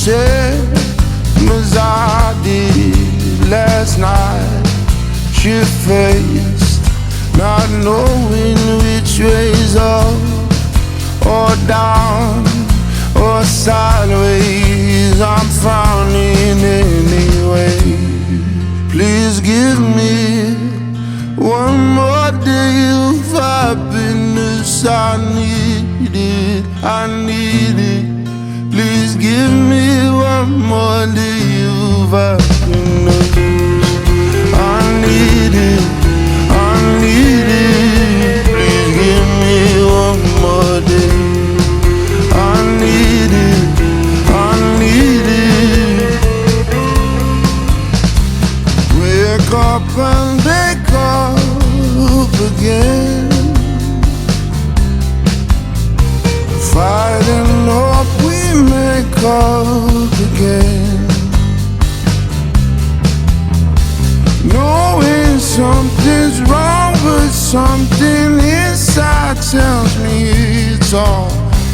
same as I did last night. Shit-faced, not knowing which way's up or down or sideways. I'm frowning anyway. Please give me one more day of happiness. I need it, I need it. Please give me one more day of happiness. I need it, I need it. Please give me one more day. I need it, I need it. Wake up and wake up again. Fighting up, we make up again. Knowing something's wrong, but something inside tells me it's all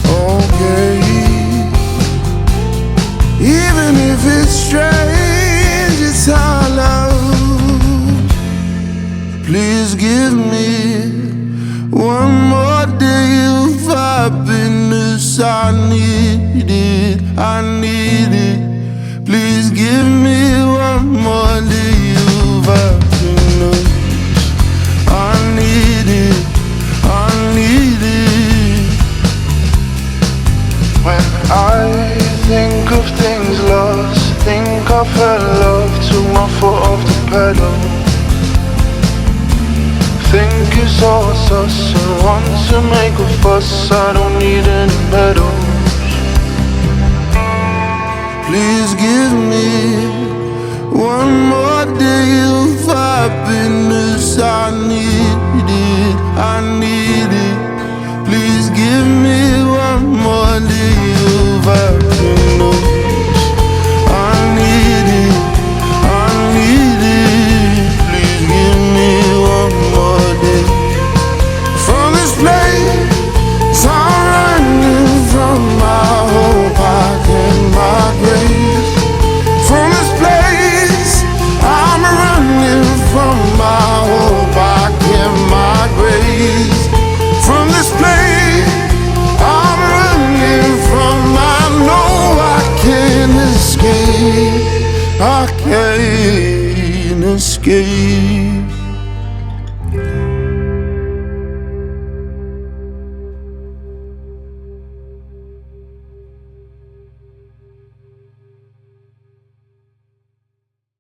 okay. Even if it's strange, it's our love. Please give me one more day of happiness. I need it, I need it. Please give me one more day of happiness. I need it, I need it. When I think of things lost, think I fell love, took my foot off the pedal. Think it's all sus and want to make a fuss. I don't need any medals. Please give me one more day of happiness. I need it, I need it. Please give me one more day of happiness. I need it, I need it. Please give me one more day. From this place I'm running, from my hope I can my grace. From this place I'm running, from my hope I can my grace. From this place I'm running from, I know I can't escape, I can't escape.